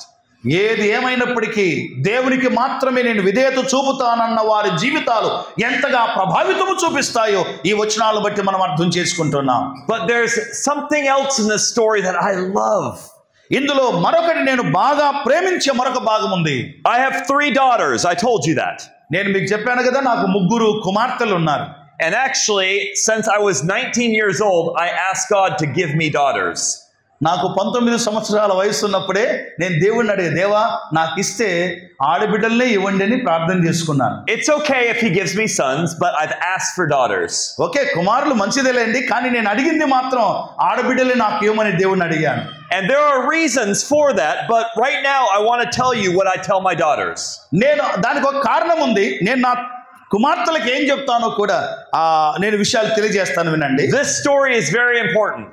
ఏది ఏమైనప్పటికీ దేవునికి మాత్రమే నేను విధేయత చూపుతానన్న వారి జీవితాలు ఎంతగా ప్రభావితము చూపిస్తాయో ఈ వచనాలను బట్టి మనం అర్థం చేసుకుంటున్నాం. But there's something else in this story that I love. ఇందులో మరొకటి నేను బాగా ప్రేమించే మరొక భాగం ఉంది. I have 3 daughters. I told you that. నేను మీకు చెప్పాను కదా, నాకు 3 కుమార్తెలు ఉన్నారు. And actually, since I was 19 years old, I asked God to give me daughters. నాకు 19 సంవత్సరాల వయసు ఉన్నప్పుడే నేను దేవుణ్ణి అడిగే, దేవా నాకు ఇస్తే ఆడబిడ్డల్నే ఇవ్వండి అని ప్రార్థన చేసుకున్నాను. It's okay if he gives me sons, but I've asked for daughters. Okay, కుమారులు మంచిదేలేండి, కానీ నేను అడిగింది మాత్రం ఆడబిడ్డలే నాకు ఇవ్వమని దేవుణ్ణి అడిగాను. And there are reasons for that, but right now I want to tell you what I tell my daughters. నేను దానికి ఒక కారణం ఉంది. నేను నా కుమార్తెలకు ఏం చెప్తానో కూడా నేను విషయాలు తెలియజేస్తాను, వినండి. This story is very important.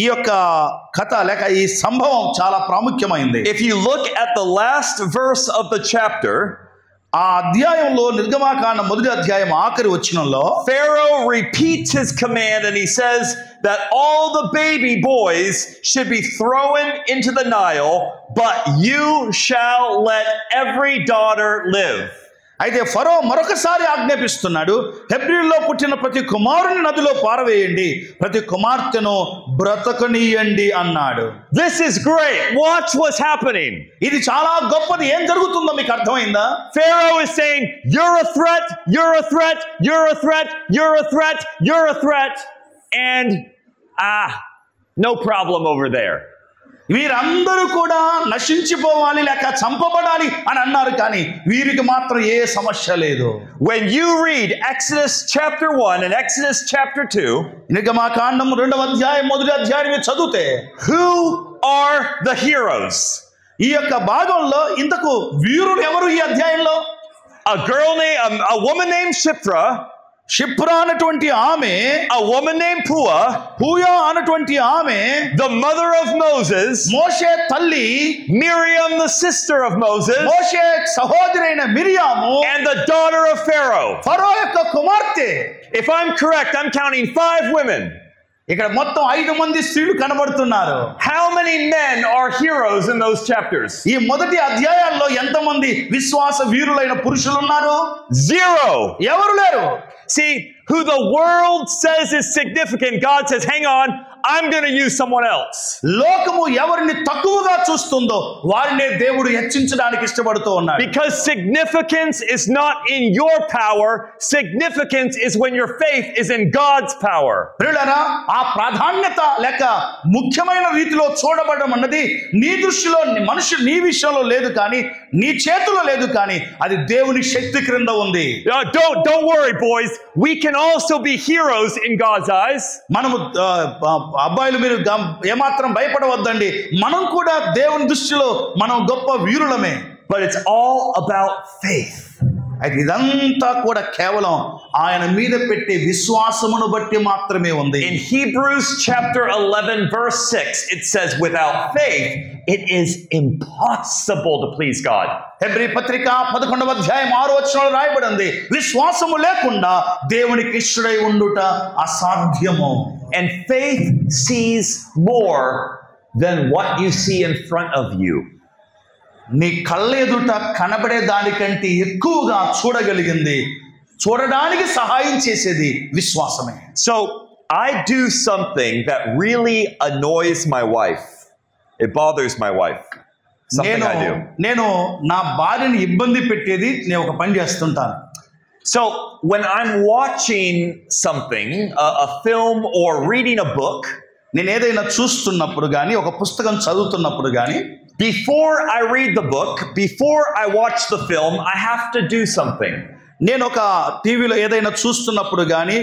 ఈ యొక్క కథ లేక ఈ సంభవం చాలా ప్రాముఖ్యమైంది. If you look at the last verse of the chapter, ఆ అధ్యాయంలో నిర్గమాకాండం 1వ అధ్యాయం ఆఖరి వచనంలో Pharaoh repeats his command and he says that all the baby boys should be thrown into the Nile, but you shall let every daughter live. అయితే ఫరో మరొకసారి ఆజ్ఞాపిస్తున్నాడు, హెబ్రీల్లో పుట్టిన ప్రతి కుమారుని నదిలో పారవేయండి, ప్రతి కుమార్తెను బ్రతకనీయండి అన్నాడు. This is great. Watch what's happening. ఇది చాలా గొప్పది. ఏం జరుగుతుందో మీకు అర్థమైందా? Pharaoh is saying, you're a threat, you're a threat, you're a threat, you're a threat, you're a threat, and no problem over there. వీరందరూ కూడా నశించిపోవాలి లేక చంపబడాలి అని అన్నారు, కానీ వీరికి మాత్రం ఏ సమస్య లేదు. When you read Exodus chapter 1 and Exodus chapter 2, నిర్గమాకాండం 2వ అధ్యాయం 1వ అధ్యాయం చదివితే, who are the heroes? ఈ యొక్క భాగంలో ఇంతకు వీరులు ఎవరు ఈ అధ్యాయంలో? A woman named Shiphrah, Shipra అన్నటువంటి ఆమె, a woman named పూయా అన్నటువంటి ఆమె, the mother of Moses, మోషే తల్లి, Miriam the sister of Moses, Moshe సహోదరైన Miriam, and the daughter of Pharaoh. ఫరో యొక్క కుమార్తె. If I'm correct, I'm counting 5 women. ఇక్కడ మొత్తం 5 మంది స్త్రీలు కనబడుతున్నారు. How many men are heroes in those chapters? ఈ మొదటి అధ్యాయాల్లో ఎంతమంది విశ్వాస వీరులైన పురుషులు ఉన్నారు? 0. ఎవరు లేరు. See, who the world says is significant, God says, hang on, I'm going to use someone else. లోకము ఎవరిని తక్కువగా చూస్తుందో వారినే దేవుడు హెచ్చించడానికి ఇష్టపడుతూ ఉన్నాడు. Because significance is not in your power, significance is when your faith is in God's power. ప్రియులారా, ఆ ప్రాధాన్యత లేక ముఖ్యమైన రీతిలో చూడబడడం అన్నది నీ దృష్టిలో, మనుషులు నీ విషయంలో లేదు, కానీ నీ చేతిలో లేదు, కానీ అది దేవుని శక్తి క్రింద ఉంది. Don't worry, boys. We can also be heroes in God's eyes. మనము అబ్బాయిలు మీరు ఏమాత్రం భయపడవద్దండి, మనం కూడా దేవుని దృష్టిలో మనం గొప్ప వీరులమే. But it's all about faith. అయితే ఇదంతా కూడా కేవలం ఆయన మీద పెట్టే విశ్వాసమును బట్టి మాత్రమే ఉంది. In Hebrews chapter 11 verse 6 it says without faith it is impossible to please God. Hebrew పత్రిక 11వ అధ్యాయం 6వ వచనంలో రాయబడింది, విశ్వాసము లేకుండా దేవునికి ఇష్టడై ఉండుట అసాధ్యము. And faith sees more than what you see in front of you. నీ కళ్ళ ఎదుట కనబడే దానికంటే ఎక్కువగా చూడగలిగింది, చూడడానికి సహాయం చేసేది విశ్వాసమే. So I do something that really annoys my wife. It bothers my wife. Something I do. నేను నా భార్యని ఇబ్బంది పెట్టేది నేను ఒక పని చేస్తుంటాను. So when I'm watching something, a film or reading a book, నేను ఏదైనా చూస్తున్నప్పుడు కానీ ఒక పుస్తకం చదువుతున్నప్పుడు కానీ, before I read the book, before I watch the film, I have to do something. నేను ఒక టీవీలో ఏదైనా చూస్తున్నప్పుడు కానీ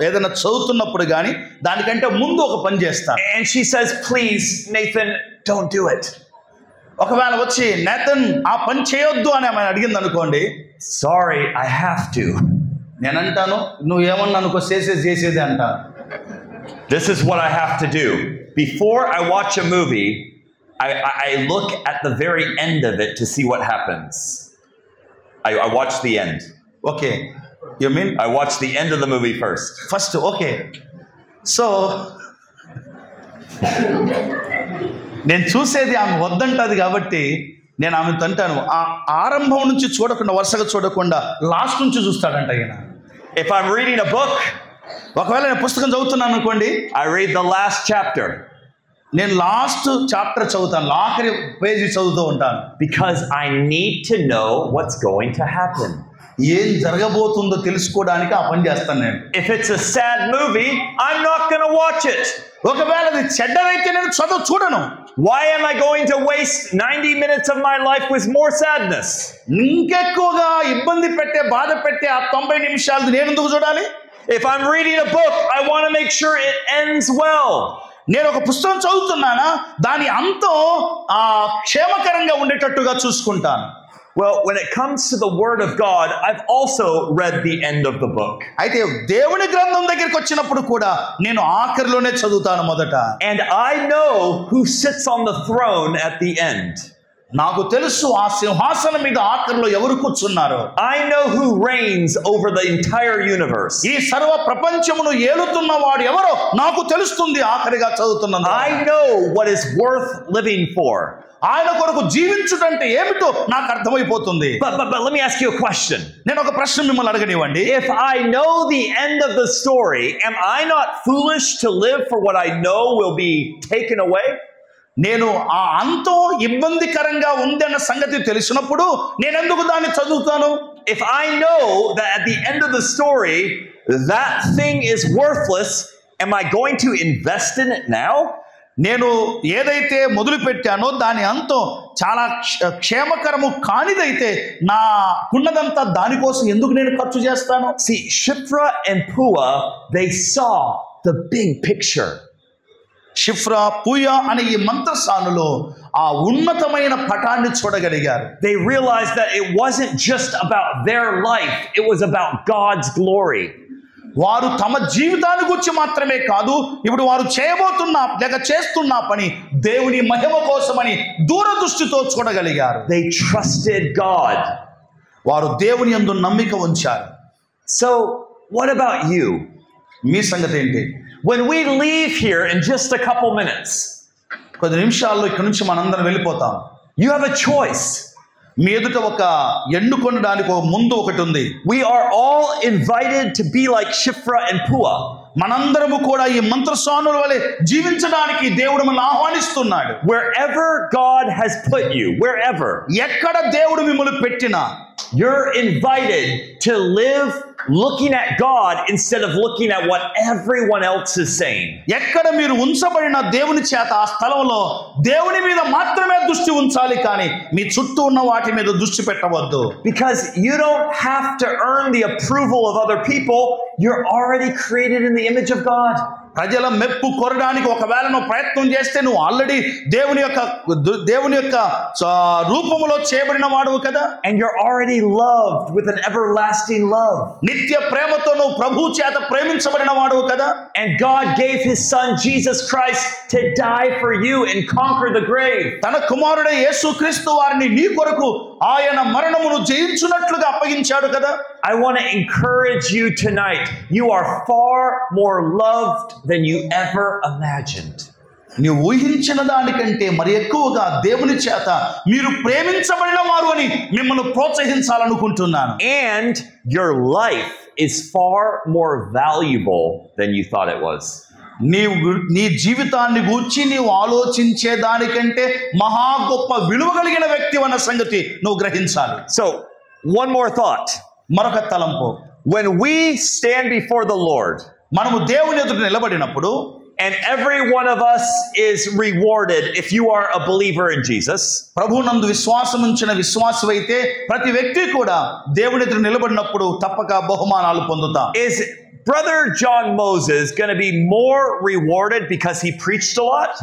ఏదైనా చదువుతున్నప్పుడు కానీ దానికంటే ముందు ఒక పని చేస్తాను. And she says, please Nathan, don't do it. ఒకవేళ వచ్చి నేతన్ ఆ పని చేయొద్దు అని ఆమె అడిగింది అనుకోండి, sorry I have to. నేను అంటాను, నువ్వు ఏమన్నా అనుకో, చేసేది అంటాను. This is what I have to do. Before I watch a movie, I look at the very end of it to see what happens. I watch the end. Okay. You mean? I watch the end of the movie first. First, okay. So, నేను చూసేది ఆమె వద్దంటది కాబట్టి నేను ఆమె తంటాను. ఆ ఆరంభం నుంచి చూడకుండా, వరుసగా చూడకుండా లాస్ట్ నుంచి చూస్తాడంట ఈయన. If I'm reading a book, ఒకవేళ నేను పుస్తకం చదువుతున్నాను అనుకోండి, I read the last chapter. నేను లాస్ట్ చాప్టర్ చదువుతాను, ఆఖరి పేజీ చదువుతూ ఉంటాను. Because I need to know what's going to happen. ఏం జరగబోతుందో తెలుసుకోవడానికి ఆ పని చేస్తాను నేను. If it's a sad movie, I'm not going to watch it. ఒకవేళ అది చెడ్డదైతే నేను చూడను. Why am I going to waste 90 minutes of my life with more sadness? ఇంకెక్కువగా ఇబ్బంది పెట్టే, బాధ పెట్టే ఆ 90 నిమిషాలు నేను ఎందుకు చూడాలి? If I'm reading a book, I want to make sure it ends well. నేను ఒక పుస్తకం చదువుతున్నానా, దాని అంతం క్షేమకరంగా ఉండేటట్టుగా చూసుకుంటాను. Well, when it comes to the Word of God, I've also read the end of the book. అయితే దేవుని గ్రంథం దగ్గరికి వచ్చినప్పుడు కూడా నేను ఆఖరిలోనే చదువుతాను మొదట. And I know who sits on the throne at the end. నాకు తెలుసు ఆ సింహాసనం మీద ఆఖరిలో ఎవరు కూర్చున్నారో. I know who reigns over the entire universe. ఈ సర్వ ప్రపంచమును ఏలుతున్న వాడు ఎవరో నాకు తెలుస్తుంది ఆఖరిగా చదువుతున్నాను. I know what is worth living for. ఆయన కొరకు జీవించుటంటే ఏమిటో నాకు అర్థమైపోతుంది. But let me ask you a question. నేను ఒక ప్రశ్న మిమ్మల్ని అడగనివ్వండి. If I know the end of the story, am I not foolish to live for what I know will be taken away? నేను ఆ అంతం ఇబ్బందికరంగా ఉందన్న సంగతి తెలిసినప్పుడు నేను ఎందుకు దాన్ని చదువుతాను? If I know that at the end of the story that thing is worthless, am I going to invest in it now? నేను ఏదైతే మొదలు పెట్టానో దాని అంతం చాలా క్షేమకరము కానిదైతే నాకున్నదంతా దానికోసం ఎందుకు నేను ఖర్చు చేస్తాను? See, Shiphrah and Puah, they saw the big picture. షిఫ్రా, పూయా అనే ఈ మంత్రసానులో ఆ ఉన్నతమైన పటాన్ని చూడగలిగారు. They realized that it wasn't just about their life, it was about God's glory. వారు తమ జీవితాన్ని గురించి మాత్రమే కాదు, ఇప్పుడు వారు చేయబోతున్న లేక చేస్తున్న పని దేవుని మహిమ కోసమని దూరదృష్టితో చూడగలిగారు. They trusted God. వారు దేవుని యందు నమ్మిక ఉంచారు. So, what about you? మీ సంగతి ఏంటి? When we leave here in just a couple minutes, కొద్ది నిమిషాల్లో ఇక్కడ నుంచి మనందరం వెళ్ళిపోతాం. You have a choice. మీ ఎదుట ఒక ఎన్నుకొనడానికి ఒక ముందు ఒకటి ఉంది. We are all invited to be like Shiphrah and Puah. మనందరము కూడా ఈ మంత్రసానుల వలె జీవించడానికి దేవుడు మనల్ని ఆహ్వానిస్తున్నాడు. Wherever God has put you, wherever, ఎక్కడ దేవుడు మిమ్మల్ని పెట్టినా, you're invited to live looking at God instead of looking at what everyone else is saying. ఎక్కడ మీరు ఉంచబడిన దేవుని చేత ఆ స్థలంలో దేవుని మీద మాత్రమే దృష్టి ఉంచాలి, కానీ మీ చుట్టూ ఉన్న వాటి మీద దృష్టి పెట్టవద్దు. Because you don't have to earn the approval of other people. You're already created in the image of God. ప్రజల మెప్పు కోరడానికి ఒకవేళ నువ్వు ప్రయత్నం చేస్తే నువ్వు ఆల్రెడీ దేవుని యొక్క రూపములో చేయబడిన వాడువు కదా. And you're already loved with an everlasting love. నిత్య ప్రేమతో నువ్వు ప్రభువు చేత ప్రేమించబడిన వాడువు కదా. And God gave his son Jesus Christ to die for you and conquer the grave. తన కుమారుడు యేసుక్రీస్తు వారిని నీ కొరకు ఆయన మరణమును జయించునట్లుగా అప్పగించాడు కదా. I want to encourage you tonight. You are far more loved than you ever imagined. నీవు ఊహించిన దానికంటే మరి ఎక్కువగా దేవుని చేత మీరు ప్రేమించబడిన వారు అని మిమ్మల్ని ప్రోత్సహించాలనుకుంటున్నాను. And your life is far more valuable than you thought it was. నీ జీవితాన్ని గూర్చి నీవు ఆలోచించే దానికంటే మహా గొప్ప విలువ కలిగిన వ్యక్తి అన్న సంగతి నువ్వు గ్రహించాలి. So, one more thought. మరొక తలంపు. When we stand before the Lord, మనము దేవుని ఎదుట నిలబడినప్పుడు, and every one of us is rewarded if you are a believer in Jesus. ప్రభువునందు విశ్వాసం ఉంచిన విశ్వాసమైతే ప్రతి వ్యక్తి కూడా దేవుని ఎదుట నిలబడినప్పుడు తప్పక బహుమానాలు పొందుతాం. Is Brother John Moses going to be more rewarded because he preached a lot?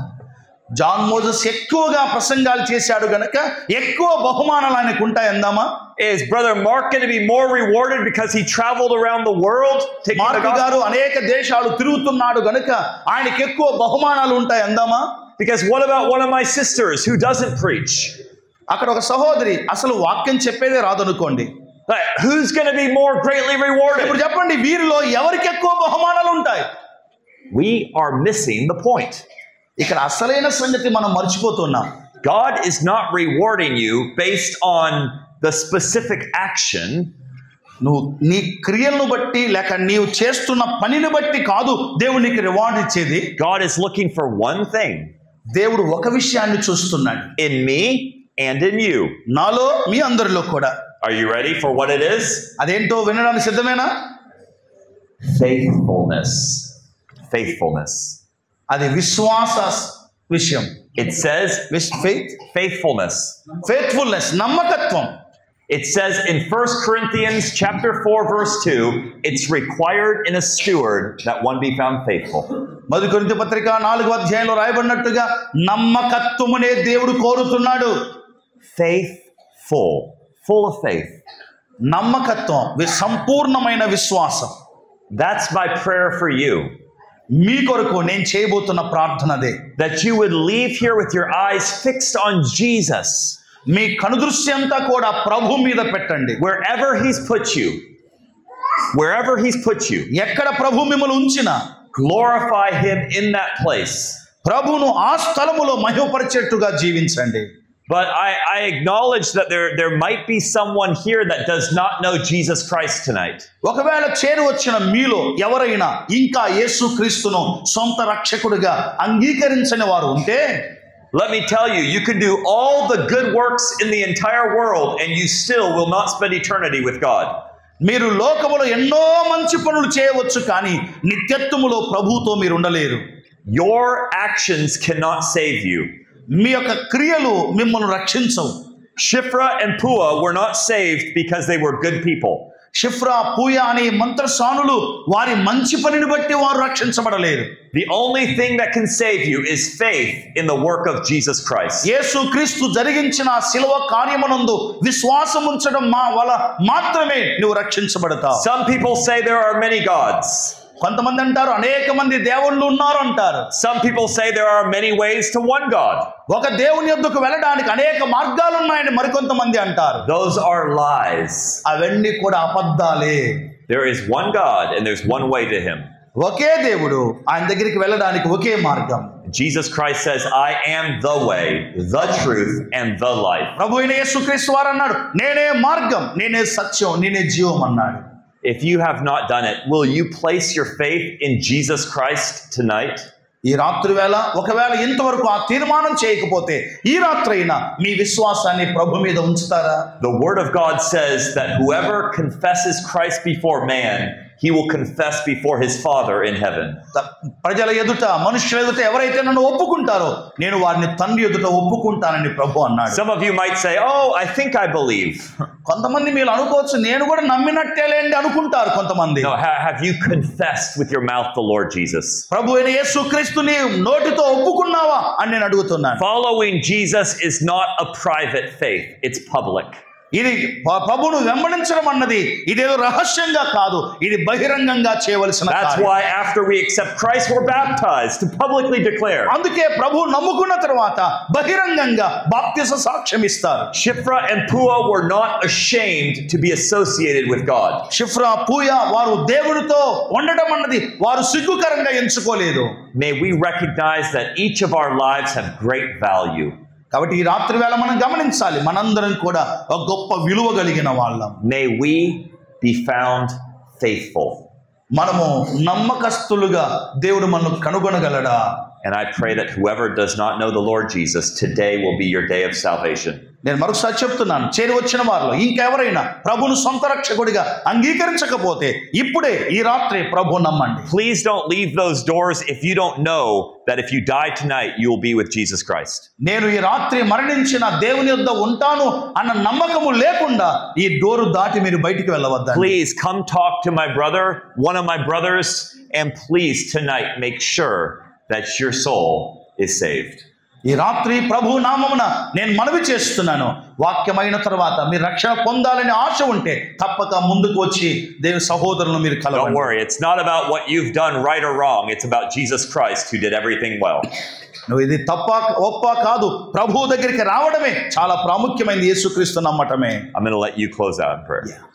John Moses ఎక్కువగా ప్రసంగాలు చేశాడు గనక ఎక్కువ బహుమానాలు ఆయనకు ఉంటాయందామా? Is Brother Mark going to be more rewarded because he traveled around the world? Mark గారు అనేక దేశాలు తిరుగుతున్నాడు గనక ఆయనకి ఎక్కువ బహుమానాలు ఉంటాయందామా? Because what about one of my sisters who doesn't preach? అక్కడ ఒక సహోదరి అసలు వాక్యం చెప్పేదే రాదనుకోండి. Who's going to be more greatly rewarded? ఇప్పుడు చెప్పండి, వీరిలో ఎవరికి ఎక్కువ బహుమానాలు ఉంటాయి? We are missing the point. ఇక్కడ అసలైన సంగతి మనం మర్చిపోతున్నాం. God is not rewarding you based on the specific action. నువ్వు నీ క్రియలను బట్టి లేక నీవు చేస్తున్న పనిని బట్టి కాదు దేవుడు నీకు రివార్డ్ ఇచ్చేది. God is looking for one thing. దేవుడు ఒక విషయాన్ని చూస్తున్నాడు. In me and in you. నాలో మీ అందరిలో కూడా. Are you ready for what it is? అదేంటో వినడానికి సిద్ధమేనా? Faithfulness. Faithfulness. అది విశ్వాస విషయం. It says faithfulness. Faithfulness, నమ్మకత్వం. It says in 1 Corinthians chapter 4 verse 2, it's required in a steward that one be found faithful. మొదటి కొరింథీ పత్రిక 4వ అధ్యాయంలో రాయబడినట్టుగా నమ్మకత్వమునే దేవుడు కోరుతున్నాడు. Faithful, full of faith. నమ్మకత్వం, సంపూర్ణమైన విశ్వాసం. That's my prayer for you. మీ కొరకు నేను చేయబోతున్న ప్రార్థనదే. That you would leave here with your eyes fixed on Jesus. మీ కనుదృష్టి కూడా ప్రభు మీద పెట్టండి. Wherever he's put you. Wherever he's put you. ఎక్కడ ప్రభు మిమ్మల్ని ఉంచినా glorify him in that place. ప్రభువును ఆ స్థలములో మహిమపరిచేట్టుగా జీవించండి. But I acknowledge that there might be someone here that does not know Jesus Christ tonight. ఒకవేళ చేరి వచ్చిన మీలో ఎవరైనా ఇంకా యేసుక్రీస్తును సొంత రక్షకుడిగా అంగీకరించని వారు ఉంటే, let me tell you, you can do all the good works in the entire world and you still will not spend eternity with God. మీరు లోకములో ఎన్నో మంచి పనులు చేయవచ్చు కానీ నిత్యత్వములో ప్రభువుతో మీరు ఉండలేరు. Your actions cannot save you. మీ యొక్క క్రియలు మిమ్మల్ని రక్షించవు. Shifra and Pua were not saved because they were good people. షిఫ్రా, పూయా అనే మంత్రసానులు వారి మంచి పనిని బట్టి వారు రక్షించబడలేరు. The only thing that can save you is faith in the work of Jesus Christ. యేసుక్రీస్తు జరిగించిన శిలువ కార్యమునందు విశ్వాసం ఉంచడం వల్ల మాత్రమే నువ్వు రక్షించబడతావు. Some people say there are many gods. కొంతమంది అంటారు అనేక మంది దేవుళ్ళు ఉన్నారు అంటారు. Some people say there are many ways to one God. ఒక దేవుని యొద్దకు వెళ్ళడానికి అనేక మార్గాలు ఉన్నాయని మరికొంతమంది అంటారు. Those are lies. అవన్నీ కూడా అబద్ధాలే. There is one God and there's one way to him. ఒకే దేవుడు, ఆయన దగ్గరికి వెళ్ళడానికి ఒకే మార్గం. Jesus Christ says, I am the way, the truth and the life. ప్రభువైన యేసుక్రీస్తు వారు అన్నాడు, నేనే మార్గం, నేనే సత్యం, నేనే జీవం అన్నాడు. If you have not done it, will you place your faith in Jesus Christ tonight? ఈ రాత్రి వేళ ఒకవేళ ఇంతవరకు ఆ తీర్మానం చేయకపోతే ఈ రాత్రైనా మీ విశ్వాసాన్ని ప్రభు మీద ఉంచుతారా? The word of God says that whoever confesses Christ before man, he will confess before his Father in heaven. ప్రజల ఎదుట మనుషుల ఎదుట ఎవరైతే నన్ను ఒప్పుకుంటారో నేను వారిని తండ్రి ఎదుట ఒప్పుకుంటానని ప్రభు అన్నాడు. Some of you might say, "Oh, I think I believe." కొంతమంది మీరు అనుకోవచ్చు నేను కూడా నమ్మినట్టేలేండి అనుకుంటారు కొంతమంది. No, have you confessed with your mouth the Lord Jesus? ప్రభు అయిన యేసుక్రీస్తుని నోటితో ఒప్పుకున్నావా అని నేను అడుగుతున్నాను. Following Jesus is not a private faith, it's public. ఇది ప్రభువును వెంబడించడం అన్నది ఇదేదో రహస్యంగా కాదు, ఇది బహిరంగంగా చేయవలసిన కార్యం. That's why after we accept Christ we're baptized to publicly declare. అందుకే ప్రభువు నమ్ముకున్న తర్వాత బహిరంగంగా బాప్తిస సాక్ష్యం ఇస్తారు. Shifra and Pua were not ashamed to be associated with God. షిఫ్రా పూయా వారు దేవునితో ఉండడం అన్నది వారు సిగ్గుకరంగా ఎంచుకోలేదు. May we recognize that each of our lives have great value. కాబట్టి ఈ రాత్రి వేళ మనం గమనించాలి, మనందరం కూడా ఒక గొప్ప విలువ కలిగిన వాళ్ళం. May we be found faithful. మనము నమ్మకస్తులుగా దేవుడు మనల్ని కనుగొనగలడా? And I pray that whoever does not know the Lord Jesus, today will be your day of salvation. నేను మరొకసారి చెప్తున్నాను, చేరి వచ్చిన వారిలో ఇంకెవరైనా ప్రభువును సొంత రక్షకుడిగా అంగీకరించకపోతే ఇప్పుడే ఈ రాత్రి ప్రభు నమ్మండి. Please don't leave those doors if you don't know that if you die tonight you will be with Jesus Christ. నేను ఈ రాత్రి మరణించిన దేవుని యొద్ద ఉంటాను అన్న నమ్మకము లేకుండా ఈ డోరు దాటి మీరు బయటికి వెళ్ళవద్దు. Please come talk to my brother, one of my brothers, and please tonight make sure that your soul is saved. ఈ రాత్రి ప్రభు నామమున నేను మనవి చేస్తున్నాను, వాక్యమైన తర్వాత మీరు రక్షణ పొందాలని ఆశ ఉంటే తప్పక ముందుకు వచ్చి దేవుని సహోదరులను మీరు కలవండి. Don't worry, it's not about what you've done right or wrong, it's about Jesus Christ who did everything well. నువ్వు ఇది తప్ప ఒప్ప కాదు, ప్రభువు దగ్గరికి రావడమే చాలా ప్రాముఖ్యమైనది, యేసుక్రీస్తు నమ్మటమే. I'm going to let you close out in prayer. Yeah.